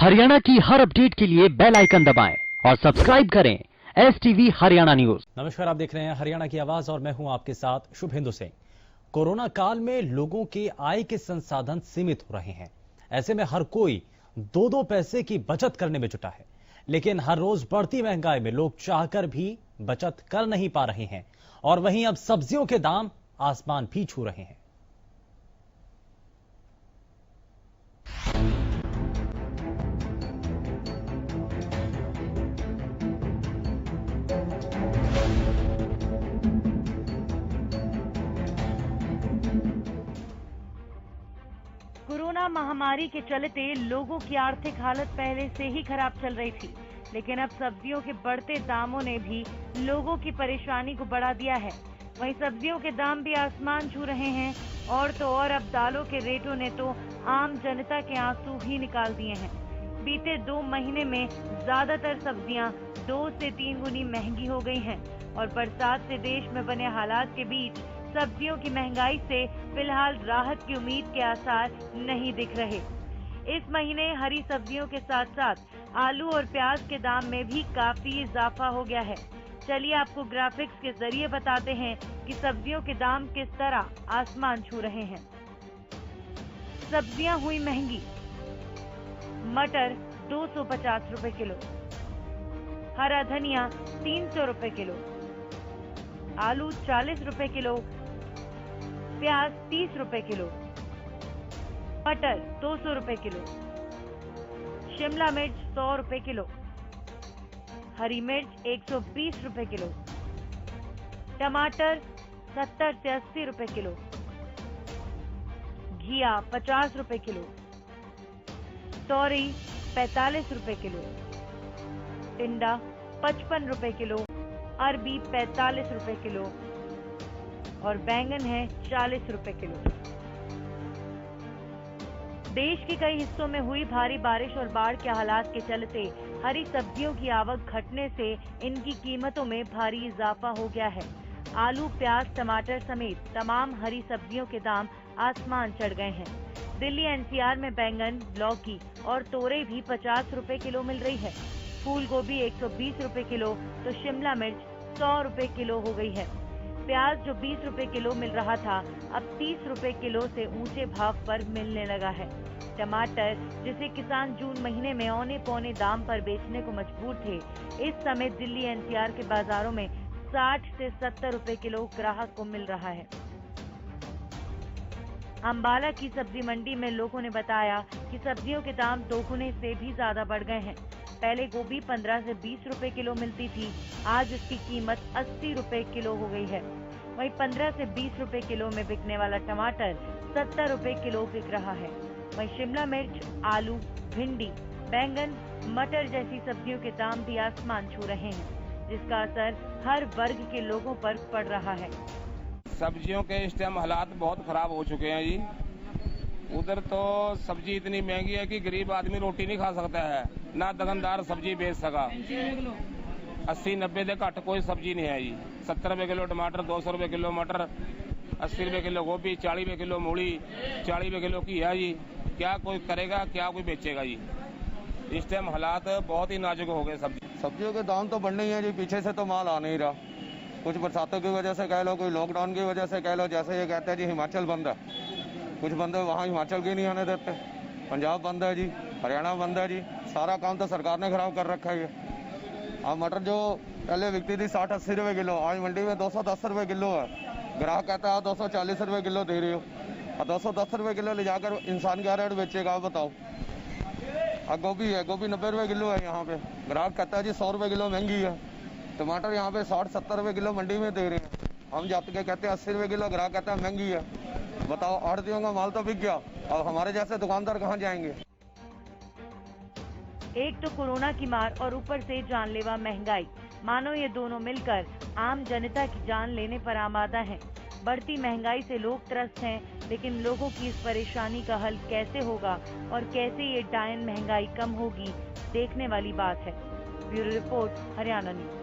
हरियाणा की हर अपडेट के लिए बेल आइकन दबाएं और सब्सक्राइब करें STV हरियाणा न्यूज। नमस्कार, आप देख रहे हैं हरियाणा की आवाज और मैं हूं आपके साथ शुभेंदु सिंह। कोरोना काल में लोगों के आय के संसाधन सीमित हो रहे हैं। ऐसे में हर कोई दो दो पैसे की बचत करने में जुटा है, लेकिन हर रोज बढ़ती महंगाई में लोग चाहकर भी बचत कर नहीं पा रहे हैं और वहीं अब सब्जियों के दाम आसमान भी छू रहे हैं। कोरोना महामारी के चलते लोगों की आर्थिक हालत पहले से ही खराब चल रही थी, लेकिन अब सब्जियों के बढ़ते दामों ने भी लोगों की परेशानी को बढ़ा दिया है। वहीं सब्जियों के दाम भी आसमान छू रहे हैं और तो और अब दालों के रेटों ने तो आम जनता के आंसू ही निकाल दिए हैं। बीते 2 महीने में ज्यादातर सब्जियां 2 से 3 गुनी महंगी हो गई हैं और बरसात से देश में बने हालात के बीच सब्जियों की महंगाई से फिलहाल राहत की उम्मीद के आसार नहीं दिख रहे। इस महीने हरी सब्जियों के साथ साथ आलू और प्याज के दाम में भी काफी इजाफा हो गया है। चलिए आपको ग्राफिक्स के जरिए बताते हैं कि सब्जियों के दाम किस तरह आसमान छू रहे हैं। सब्जियां हुई महंगी। मटर 250 रुपए किलो, हरा धनिया 300 रुपए किलो, आलू 40 रुपए किलो, प्याज 30 रुपए किलो, मटर 200 रुपए किलो, शिमला मिर्च 100 रुपए किलो, हरी मिर्च 120 रुपए किलो, टमाटर 70 से 80 रुपए किलो, घिया 50 रुपए किलो, तोरी 45 रुपए किलो, टिंडा 55 रुपए किलो, अरबी 45 रुपए किलो और बैंगन है 40 रुपए किलो। देश के कई हिस्सों में हुई भारी बारिश और बाढ़ के हालात के चलते हरी सब्जियों की आवक घटने से इनकी कीमतों में भारी इजाफा हो गया है। आलू, प्याज, टमाटर समेत तमाम हरी सब्जियों के दाम आसमान चढ़ गए हैं। दिल्ली NCR में बैंगन, लौकी और तोरई भी 50 रुपए किलो मिल रही है। फूल गोभी 120 रुपए किलो तो शिमला मिर्च 100 रुपए किलो हो गई है। प्याज जो 20 रुपए किलो मिल रहा था अब 30 रुपए किलो से ऊंचे भाव पर मिलने लगा है। टमाटर जिसे किसान जून महीने में औने पौने दाम पर बेचने को मजबूर थे, इस समय दिल्ली NCR के बाजारों में 60 से 70 रुपए किलो ग्राहक को मिल रहा है। अंबाला की सब्जी मंडी में लोगों ने बताया कि सब्जियों के दाम दोगुने से भी ज्यादा बढ़ गए हैं। पहले गोभी 15 से 20 रुपए किलो मिलती थी, आज उसकी कीमत 80 रुपए किलो हो गई है। वहीं 15 से 20 रुपए किलो में बिकने वाला टमाटर 70 रुपए किलो बिक रहा है। वहीं शिमला मिर्च, आलू, भिंडी, बैंगन, मटर जैसी सब्जियों के दाम भी आसमान छू रहे हैं, जिसका असर हर वर्ग के लोगों पर पड़ रहा है। सब्जियों के इस टाइम हालात बहुत खराब हो चुके हैं जी। उधर तो सब्जी इतनी महंगी है कि गरीब आदमी रोटी नहीं खा सकता है, ना दुकानदार सब्जी बेच सका। 80-90 से घट कोई सब्जी नहीं है जी। 70 रुपए किलो टमाटर, 200 रुपए किलो मटर, 80 रुपए किलो गोभी, 40 रुपए किलो मूली, 40 रुपए किलो घिया जी। क्या कोई करेगा, क्या कोई बेचेगा जी। इस टाइम हालात बहुत ही नाजुक हो गए। सब्जियों के दाम तो बढ़ने ही है जी, पीछे से तो माल आ नहीं रहा। कुछ बरसातों की वजह से कह लो, कोई लॉकडाउन की वजह से कह लो। जैसे ये कहते हैं जी हिमाचल बंद है, कुछ बंदे वहाँ हिमाचल के नहीं आने देते। पंजाब बंद है जी, हरियाणा बंद है जी। सारा काम तो सरकार ने खराब कर रखा है। अब मटर जो पहले बिकती थी 60-80 रुपए किलो, आज मंडी में 210 रुपए किलो है। ग्राहक कहता है 240 रुपए किलो दे रही हो, और 210 रुपए किलो ले जाकर इंसान क्या रेट बेचेगा आप बताओ। अब गोभी है, गोभी 90 रुपए किलो है यहाँ पे, ग्राहक कहता है जी 100 रुपए किलो महंगी है। टमाटर यहाँ पे 60-70 रुपए किलो मंडी में दे रहे हैं, हम जाते के कहते हैं 80 रुपए किलो, ग्राहक कहता है महंगी है। बताओ, आढ़तियों का माल तो बिक गया, अब हमारे जैसे दुकानदार कहाँ जाएंगे। एक तो कोरोना की मार और ऊपर से जानलेवा महंगाई, मानो ये दोनों मिलकर आम जनता की जान लेने पर आमादा हैं। बढ़ती महंगाई से लोग त्रस्त हैं, लेकिन लोगों की इस परेशानी का हल कैसे होगा और कैसे ये डायन महंगाई कम होगी, देखने वाली बात है। Bureau report, Haryana news.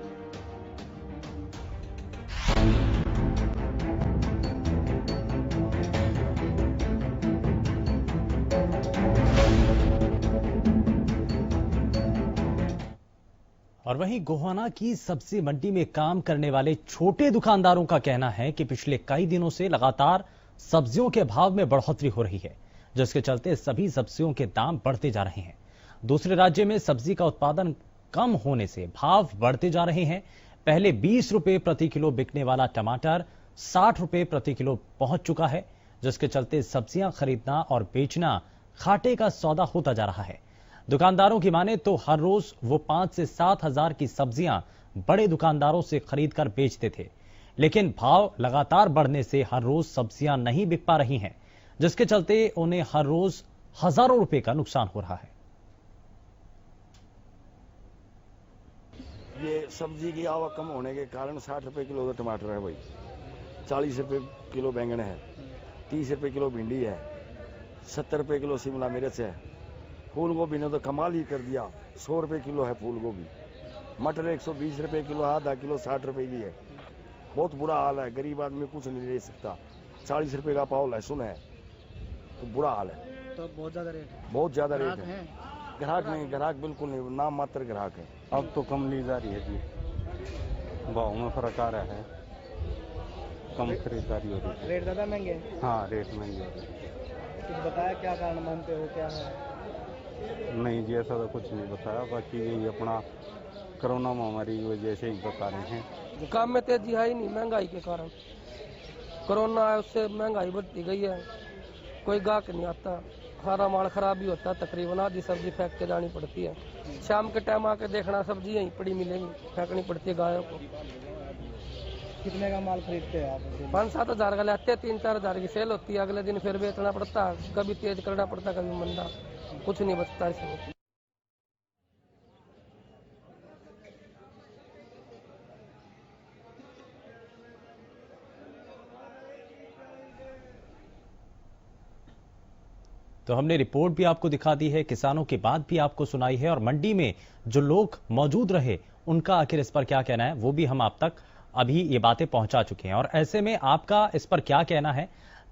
और वहीं गोहाना की सब्जी मंडी में काम करने वाले छोटे दुकानदारों का कहना है कि पिछले कई दिनों से लगातार सब्जियों के भाव में बढ़ोतरी हो रही है, जिसके चलते सभी सब्जियों के दाम बढ़ते जा रहे हैं। दूसरे राज्य में सब्जी का उत्पादन कम होने से भाव बढ़ते जा रहे हैं। पहले 20 रुपए प्रति किलो बिकने वाला टमाटर 60 रुपए प्रति किलो पहुंच चुका है, जिसके चलते सब्जियां खरीदना और बेचना घाटे का सौदा होता जा रहा है। दुकानदारों की माने तो हर रोज वो 5 से 7 हजार की सब्जियां बड़े दुकानदारों से खरीद कर बेचते थे, लेकिन भाव लगातार बढ़ने से हर रोज सब्जियां नहीं बिक पा रही हैं, जिसके चलते उन्हें हर रोज हजारों रुपए का नुकसान हो रहा है। ये सब्जी की आवक कम होने के कारण 60 रुपए किलो तो टमाटर है भाई, 40 रुपए किलो बैंगन है, 30 रुपए किलो भिंडी है, 70 रुपए किलो शिमला मिर्च है। फूल गोभी ने तो कमाल ही कर दिया, 100 रुपए किलो है फूल गोभी। मटर 120 रुपए किलो, आधा किलो 60 रुपए की है। बहुत बुरा हाल है, गरीब आदमी कुछ नहीं ले सकता। 40 रुपए का पाव लहसुन है, तो बुरा हाल है। तो बहुत ज्यादा रेट है। बहुत ज्यादा रेट है। ग्राहक नहीं, ग्राहक बिल्कुल नहीं, नाम मात्र ग्राहक है। अब तो कम ली जा रही है जी, भाव में फर्क आ रहा है, कम खरीदारी हो रही है। रेट ज्यादा महंगे हैं? हाँ, रेट महंगे हो रहे हैं। कुछ बताया क्या कारण मानते हो, क्या है? नहीं जी, ऐसा तो कुछ नहीं बताया, बाकी यही अपना कोरोना महामारी की वजह से ही बता रहे हैं। काम में तेजी है ही नहीं, महंगाई के कारण। कोरोना है उससे महंगाई बढ़ती गई है, कोई गाहक नहीं आता, सारा माल खराब भी होता है। तकरीबन आधी सब्जी फेंक के जानी पड़ती है। शाम के टाइम आके देखना सब्जी यहीं पड़ी मिलेगी, फेंकनी पड़ती है गायों को। कितने का माल खरीदते हैं आप? 5-7 हजार का लेते हैं, 3-4 हजार की सेल होती है, अगले दिन फिर बेचना पड़ता है। कभी तेज करना पड़ता, कभी मंदा, कुछ नहीं बचता इसमें। तो हमने रिपोर्ट भी आपको दिखा दी है, किसानों की बात भी आपको सुनाई है, और मंडी में जो लोग मौजूद रहे उनका आखिर इस पर क्या कहना है वो भी हम आप तक अभी ये बातें पहुंचा चुके हैं। और ऐसे में आपका इस पर क्या कहना है,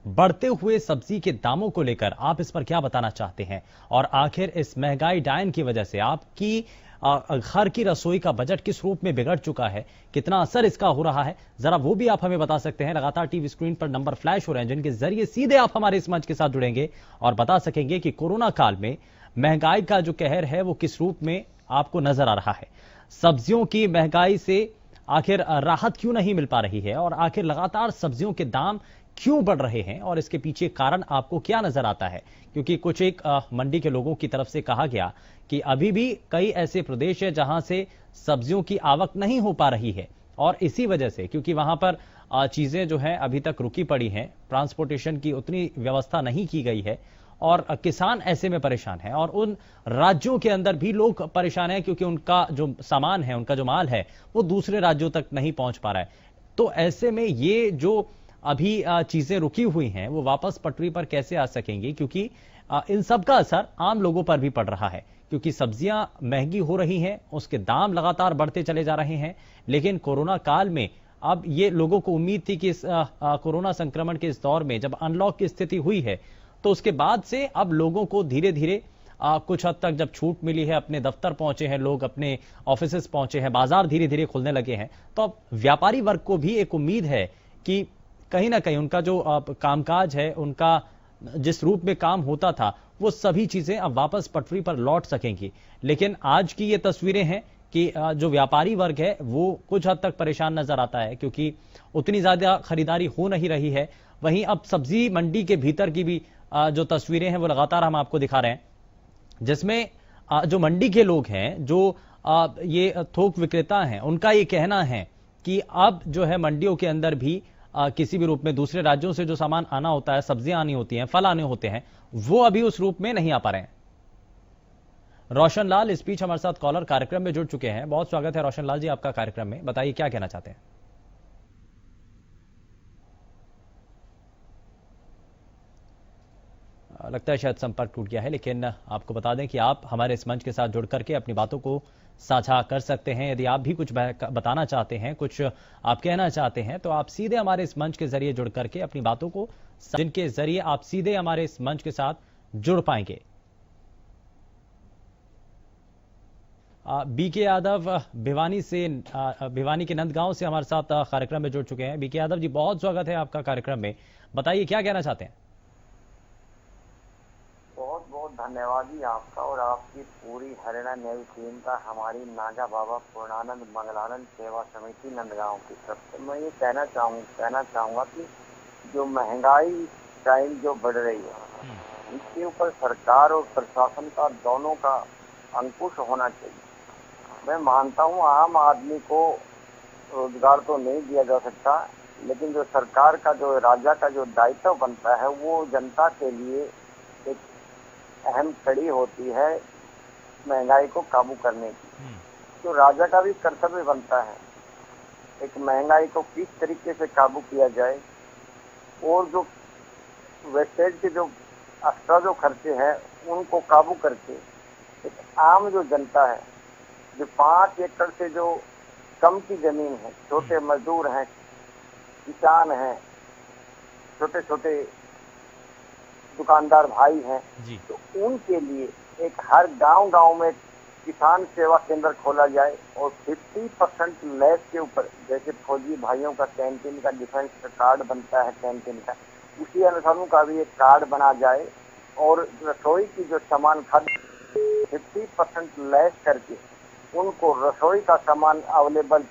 बढ़ते हुए सब्जी के दामों को लेकर आप इस पर क्या बताना चाहते हैं, और आखिर इस महंगाई डायन की वजह से आपकी घर की रसोई का बजट किस रूप में बिगड़ चुका है, कितना असर इसका हो रहा है, जरा वो भी आप हमें बता सकते हैं। लगातार टीवी स्क्रीन पर नंबर फ्लैश हो रहे हैं, जिनके जरिए सीधे आप हमारे इस मंच के साथ जुड़ेंगे और बता सकेंगे कि कोरोना काल में महंगाई का जो कहर है वो किस रूप में आपको नजर आ रहा है। सब्जियों की महंगाई से आखिर राहत क्यों नहीं मिल पा रही है, और आखिर लगातार सब्जियों के दाम क्यों बढ़ रहे हैं, और इसके पीछे कारण आपको क्या नजर आता है। क्योंकि कुछ एक मंडी के लोगों की तरफ से कहा गया कि अभी भी कई ऐसे प्रदेश है जहां से सब्जियों की आवक नहीं हो पा रही है, और इसी वजह से क्योंकि वहां पर चीजें जो है अभी तक रुकी पड़ी हैं, ट्रांसपोर्टेशन की उतनी व्यवस्था नहीं की गई है, और किसान ऐसे में परेशान है, और उन राज्यों के अंदर भी लोग परेशान हैं क्योंकि उनका जो सामान है, उनका जो माल है वो दूसरे राज्यों तक नहीं पहुंच पा रहा है। तो ऐसे में ये जो अभी चीजें रुकी हुई हैं वो वापस पटरी पर कैसे आ सकेंगी, क्योंकि इन सब का असर आम लोगों पर भी पड़ रहा है, क्योंकि सब्जियां महंगी हो रही हैं, उसके दाम लगातार बढ़ते चले जा रहे हैं। लेकिन कोरोना काल में अब ये लोगों को उम्मीद थी कि इस कोरोना संक्रमण के इस दौर में जब अनलॉक की स्थिति हुई है तो उसके बाद से अब लोगों को धीरे धीरे कुछ हद तक जब छूट मिली है, अपने दफ्तर पहुंचे हैं लोग, अपने ऑफिसेस पहुंचे हैं, बाजार धीरे धीरे खुलने लगे हैं, तो अब व्यापारी वर्ग को भी एक उम्मीद है कि कहीं ना कहीं उनका जो कामकाज है, उनका जिस रूप में काम होता था, वो सभी चीजें अब वापस पटरी पर लौट सकेंगी। लेकिन आज की ये तस्वीरें हैं कि जो व्यापारी वर्ग है वो कुछ हद तक परेशान नजर आता है, क्योंकि उतनी ज्यादा खरीदारी हो नहीं रही है। वहीं अब सब्जी मंडी के भीतर की भी जो तस्वीरें हैं वो लगातार हम आपको दिखा रहे हैं, जिसमें जो मंडी के लोग हैं, जो ये थोक विक्रेता हैं, उनका ये कहना है कि अब जो है मंडियों के अंदर भी किसी भी रूप में दूसरे राज्यों से जो सामान आना होता है, सब्जियां आनी होती हैं, फल आने होते हैं, वो अभी उस रूप में नहीं आ पा रहे हैं। रोशन लाल इस बीच हमारे साथ कॉलर कार्यक्रम में जुड़ चुके हैं। बहुत स्वागत है रोशन लाल जी आपका कार्यक्रम में, बताइए क्या कहना चाहते हैं। लगता है शायद संपर्क टूट गया है, लेकिन आपको बता दें कि आप हमारे इस मंच के साथ जुड़ करके अपनी बातों को साझा कर सकते हैं। यदि आप भी कुछ बताना चाहते हैं, कुछ आप कहना चाहते हैं, तो आप सीधे हमारे इस मंच के जरिए जुड़ करके अपनी बातों को, जिनके जरिए आप सीधे हमारे इस मंच के साथ जुड़ पाएंगे। बीके यादव भिवानी के नंदगांव से हमारे साथ कार्यक्रम में जुड़ चुके हैं। बीके यादव जी, बहुत स्वागत है आपका कार्यक्रम में। बताइए क्या कहना चाहते हैं। बहुत बहुत धन्यवाद जी आपका और आपकी पूरी हरियाणा न्यूज टीम का, हमारी नागा बाबा पूर्णानंद मंगलानंद सेवा समिति नंदगांव की तरफ से। मैं ये कहना चाहूँगा कि जो महंगाई टाइम जो बढ़ रही है, इसके ऊपर सरकार और प्रशासन का दोनों का अंकुश होना चाहिए। मैं मानता हूँ आम आदमी को रोजगार तो नहीं दिया जा सकता, लेकिन जो सरकार का, जो राजा का जो दायित्व बनता है, वो जनता के लिए एक अहम कड़ी होती है महंगाई को काबू करने की। तो राजा का भी कर्तव्य बनता है एक महंगाई को किस तरीके से काबू किया जाए, और जो वेस्टेज के जो एक्स्ट्रा जो खर्चे हैं उनको काबू करके एक आम जो जनता है, जो 5 एकड़ से जो कम की जमीन है, छोटे मजदूर हैं, किसान हैं, छोटे छोटे दुकानदार भाई हैं, तो उनके लिए एक हर गांव में किसान सेवा केंद्र खोला जाए और 50% लेस के ऊपर, जैसे फौजी भाइयों का कैंटीन का डिफेंस का कार्ड बनता है कैंटीन का, उसी अनुसार का भी एक कार्ड बना जाए और रसोई की जो सामान खाद्य 50% लेस करके उनको रसोई का सामान अवेलेबल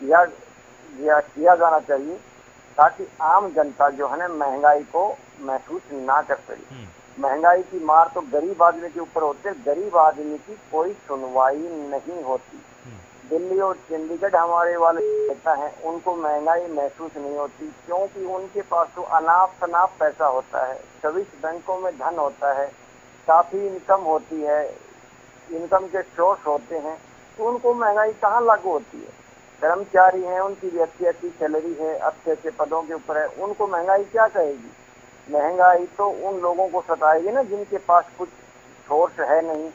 किया जाना चाहिए, ताकि आम जनता जो है ना महंगाई को महसूस ना कर सके। महंगाई की मार तो गरीब आदमी के ऊपर होती है, गरीब आदमी की कोई सुनवाई नहीं होती। दिल्ली और चंडीगढ़ हमारे वाले नेता हैं, उनको महंगाई महसूस नहीं होती, क्योंकि उनके पास तो अनाप शनाप पैसा होता है, 24 बैंकों में धन होता है, काफी इनकम होती है, इनकम के सोर्स होते हैं, तो उनको महंगाई कहाँ लागू होती है। कर्मचारी हैं, उनकी भी अच्छी अच्छी सैलरी है, अच्छे अच्छे पदों के ऊपर है, उनको महंगाई क्या कहेगी। महंगाई तो उन लोगों को सताएगी ना जिनके पास कुछ सोर्स है नहीं।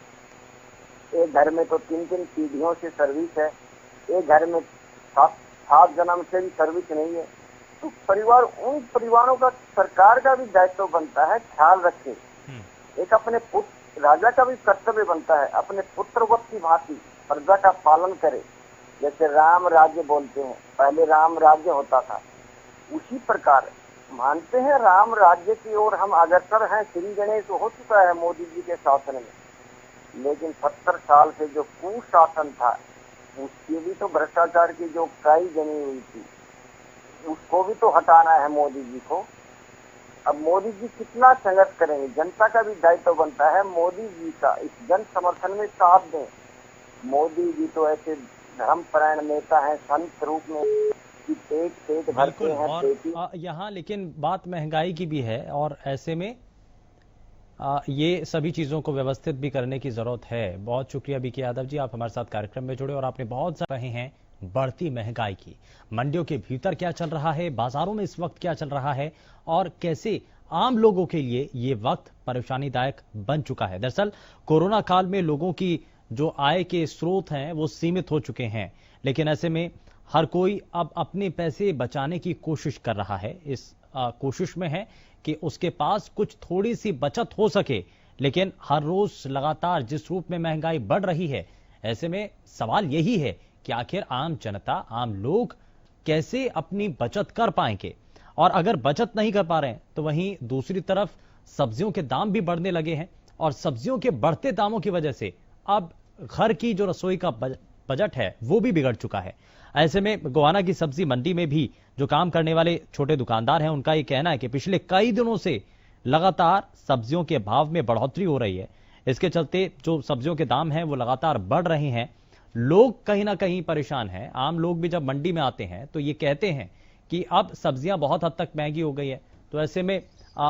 एक घर में तो 3-3 पीढ़ियों से सर्विस है, एक घर में 7 जन्म से भी सर्विस नहीं है। तो परिवार, उन परिवारों का सरकार का भी दायित्व बनता है ख्याल रखे। एक अपने पुत्र, राजा का भी कर्तव्य बनता है अपने पुत्रवत की भांति प्रजा का पालन करे। जैसे राम राज्य बोलते हैं, पहले राम राज्य होता था, उसी प्रकार मानते हैं राम राज्य की ओर हम अग्रसर हैं। श्री गणेश हो चुका है मोदी जी के शासन में, लेकिन 70 साल से जो कुशासन था, उसकी भी तो भ्रष्टाचार की जो काई जमी हुई थी, उसको भी तो हटाना है मोदी जी को। अब मोदी जी कितना संघर्ष करेंगे, जनता का भी दायित्व बनता है मोदी जी का इस जन समर्थन में साथ दें। मोदी जी तो ऐसे धर्मपरायण नेता है, संत रूप में पेट भरते हैं। और यहाँ लेकिन बात महंगाई की भी है, और ऐसे में ये सभी चीजों को व्यवस्थित भी करने की जरूरत है। बहुत शुक्रिया बीके यादव जी, आप हमारे साथ कार्यक्रम में जुड़े और आपने बहुत रहे हैं बढ़ती महंगाई की, मंडियों के भीतर क्या चल रहा है, बाजारों में इस वक्त क्या चल रहा है, और कैसे आम लोगों के लिए ये वक्त परेशानीदायक बन चुका है। दरअसल कोरोना काल में लोगों की जो आय के स्रोत हैं वो सीमित हो चुके हैं, लेकिन ऐसे में हर कोई अब अपने पैसे बचाने की कोशिश कर रहा है। इस कोशिश में है कि उसके पास कुछ थोड़ी सी बचत हो सके, लेकिन हर रोज लगातार जिस रूप में महंगाई बढ़ रही है, ऐसे में सवाल यही है कि आखिर आम जनता, आम लोग कैसे अपनी बचत कर पाएंगे। और अगर बचत नहीं कर पा रहे हैं तो वहीं दूसरी तरफ सब्जियों के दाम भी बढ़ने लगे हैं, और सब्जियों के बढ़ते दामों की वजह से अब घर की जो रसोई का बजट है वो भी बिगड़ चुका है। ऐसे में गोहाना की सब्जी मंडी में भी जो काम करने वाले छोटे दुकानदार हैं, उनका ये कहना है कि पिछले कई दिनों से लगातार सब्जियों के भाव में बढ़ोतरी हो रही है। इसके चलते जो सब्जियों के दाम हैं वो लगातार बढ़ रहे हैं। लोग कहीं ना कहीं परेशान हैं। आम लोग भी जब मंडी में आते हैं तो ये कहते हैं कि अब सब्जियां बहुत हद तक महंगी हो गई है। तो ऐसे में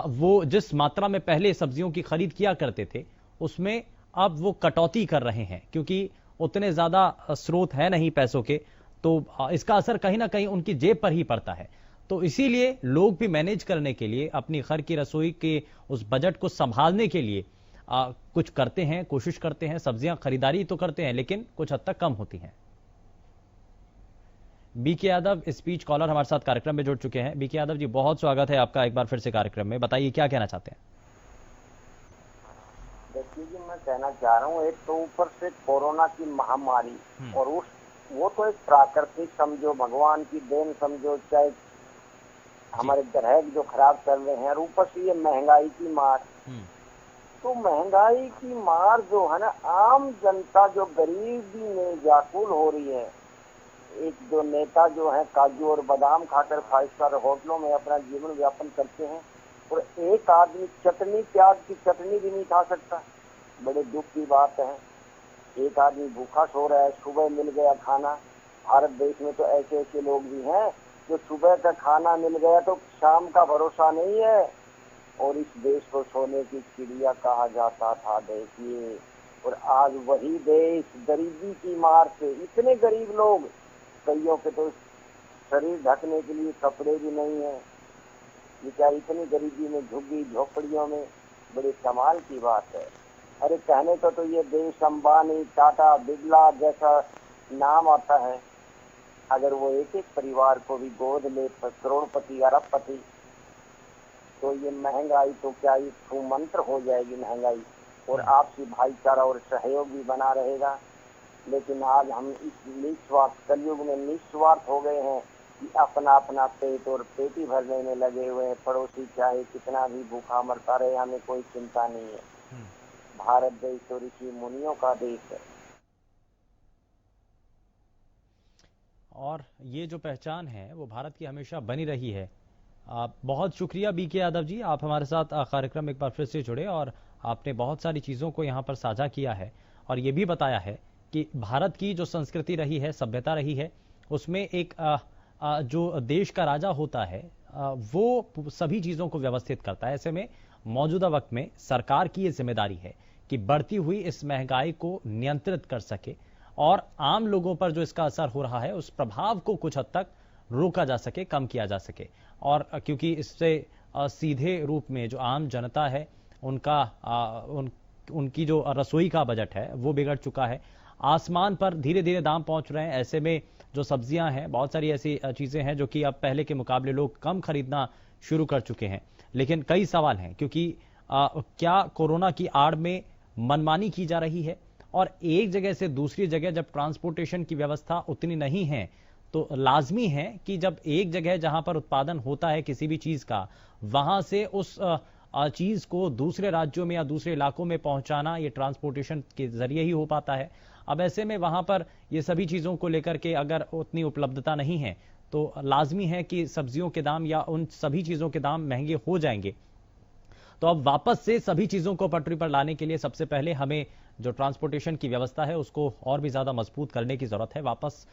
वो जिस मात्रा में पहले सब्जियों की खरीद किया करते थे, उसमें अब वो कटौती कर रहे हैं, क्योंकि उतने ज्यादा स्रोत है नहीं पैसों के, तो इसका असर कहीं ना कहीं उनकी जेब पर ही पड़ता है। तो इसीलिए लोग भी मैनेज करने के लिए, अपनी घर की रसोई के उस बजट को संभालने के लिए कुछ करते हैं, कोशिश करते हैं। सब्जियां खरीदारी तो करते हैं, लेकिन कुछ हद तक कम होती हैं। बीके यादव स्पीच कॉलर हमारे साथ कार्यक्रम में जुड़ चुके हैं। बीके यादव जी, बहुत स्वागत है आपका एक बार फिर से कार्यक्रम में। बताइए क्या कहना चाहते हैं। देखिए जी, मैं कहना चाह रहा हूँ, एक तो ऊपर से कोरोना की महामारी और वो तो एक प्राकृतिक समझो, भगवान की देन समझो, चाहे हमारे ग्रह जो खराब चल रहे हैं, और ऊपर से ये महंगाई की मार। तो महंगाई की मार जो है ना, आम जनता जो गरीबी में व्याकुल हो रही है। एक जो नेता जो है काजू और बादाम खाकर 5 स्टार होटलों में अपना जीवन व्यापन करते हैं, और एक आदमी चटनी प्याज की चटनी भी नहीं खा सकता। बड़े दुख की बात है। एक आदमी भूखा सो रहा है, सुबह मिल गया खाना। भारत देश में तो ऐसे ऐसे लोग भी हैं जो सुबह का खाना मिल गया तो शाम का भरोसा नहीं है। और इस देश को सोने की चिड़िया कहा जाता था, देखिए। और आज वही देश गरीबी की मार से, इतने गरीब लोग, कईयों के तो शरीर ढकने के लिए कपड़े भी नहीं है। बेचारे इतनी गरीबी में झुग्गी झोपड़ियों में, बड़े कमाल की बात है। अरे कहने को तो ये देश अंबानी, टाटा, बिरला जैसा नाम आता है, अगर वो एक एक परिवार को भी गोद ले, करोड़पति अरबपति, तो ये महंगाई तो क्या ही छूमंत्र हो जाएगी महंगाई। और आपसी भाईचारा और सहयोग भी बना रहेगा। लेकिन आज हम इस निस्वार्थ कलयुग में निस्वार्थ हो गए हैं कि अपना अपना पेट और पेटी भरने में लगे हुए हैं। पड़ोसी चाहे कितना भी भूखा मरता रहे, हमें कोई चिंता नहीं है। भारत देश तो ऋषि मुनियों का देश है। और ये जो पहचान है वो भारत की हमेशा बनी रही है। बहुत शुक्रिया बीके यादव जी, आप हमारे साथ कार्यक्रम में एक बार फिर से जुड़े और आपने बहुत सारी चीज़ों को यहाँ पर साझा किया है और ये भी बताया है कि भारत की जो संस्कृति रही है, सभ्यता रही है, उसमें एक जो देश का राजा होता है वो सभी चीज़ों को व्यवस्थित करता है। ऐसे में मौजूदा वक्त में सरकार की ये जिम्मेदारी है कि बढ़ती हुई इस महंगाई को नियंत्रित कर सके और आम लोगों पर जो इसका असर हो रहा है उस प्रभाव को कुछ हद तक रोका जा सके, कम किया जा सके। और क्योंकि इससे सीधे रूप में जो आम जनता है उनकी जो रसोई का बजट है वो बिगड़ चुका है। आसमान पर धीरे धीरे दाम पहुंच रहे हैं। ऐसे में जो सब्जियां हैं, बहुत सारी ऐसी चीजें हैं जो कि अब पहले के मुकाबले लोग कम खरीदना शुरू कर चुके हैं। लेकिन कई सवाल हैं, क्योंकि क्या कोरोना की आड़ में मनमानी की जा रही है और एक जगह से दूसरी जगह जब ट्रांसपोर्टेशन की व्यवस्था उतनी नहीं है तो लाजमी है कि जब एक जगह जहां पर उत्पादन होता है किसी भी चीज का, वहां से उस चीज को दूसरे राज्यों में या दूसरे इलाकों में पहुंचाना ये ट्रांसपोर्टेशन के जरिए ही हो पाता है। अब ऐसे में वहां पर ये सभी चीजों को लेकर के अगर उतनी उपलब्धता नहीं है तो लाजमी है कि सब्जियों के दाम या उन सभी चीजों के दाम महंगे हो जाएंगे। तो अब वापस से सभी चीजों को पटरी पर लाने के लिए सबसे पहले हमें जो ट्रांसपोर्टेशन की व्यवस्था है उसको और भी ज्यादा मजबूत करने की जरूरत है। वापस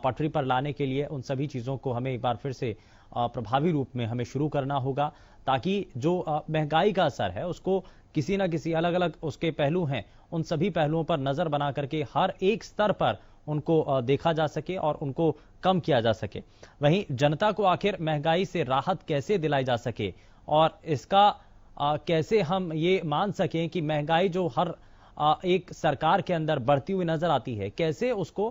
पटरी पर लाने के लिए उन सभी चीजों को हमें एक बार फिर से प्रभावी रूप में हमें शुरू करना होगा, ताकि जो महंगाई का असर है उसको किसी ना किसी अलग अलग उसके पहलू हैं, उन सभी पहलुओं पर नजर बना करके हर एक स्तर पर उनको देखा जा सके और उनको कम किया जा सके। वहीं जनता को आखिर महंगाई से राहत कैसे दिलाई जा सके और इसका कैसे हम ये मान सकें कि महंगाई जो हर एक सरकार के अंदर बढ़ती हुई नजर आती है, कैसे उसको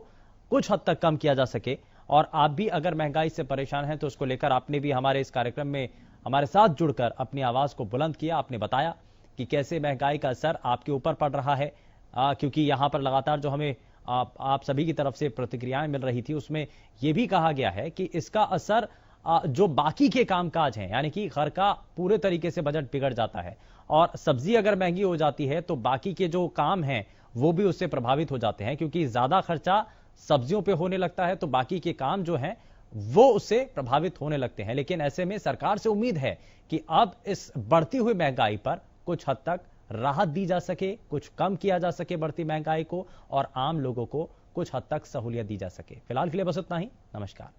कुछ हद तक कम किया जा सके। और आप भी अगर महंगाई से परेशान हैं तो उसको लेकर आपने भी हमारे इस कार्यक्रम में हमारे साथ जुड़कर अपनी आवाज को बुलंद किया। आपने बताया कि कैसे महंगाई का असर आपके ऊपर पड़ रहा है, क्योंकि यहां पर लगातार जो हमें आप सभी की तरफ से प्रतिक्रियाएं मिल रही थी उसमें यह भी कहा गया है कि इसका असर जो बाकी के कामकाज हैं, यानी कि घर का पूरे तरीके से बजट बिगड़ जाता है और सब्जी अगर महंगी हो जाती है तो बाकी के जो काम हैं वो भी उससे प्रभावित हो जाते हैं, क्योंकि ज्यादा खर्चा सब्जियों पे होने लगता है तो बाकी के काम जो हैं वो उससे प्रभावित होने लगते हैं। लेकिन ऐसे में सरकार से उम्मीद है कि अब इस बढ़ती हुई महंगाई पर कुछ हद तक राहत दी जा सके, कुछ कम किया जा सके बढ़ती महंगाई को और आम लोगों को कुछ हद तक सहूलियत दी जा सके। फिलहाल के लिए बस इतना ही। नमस्कार।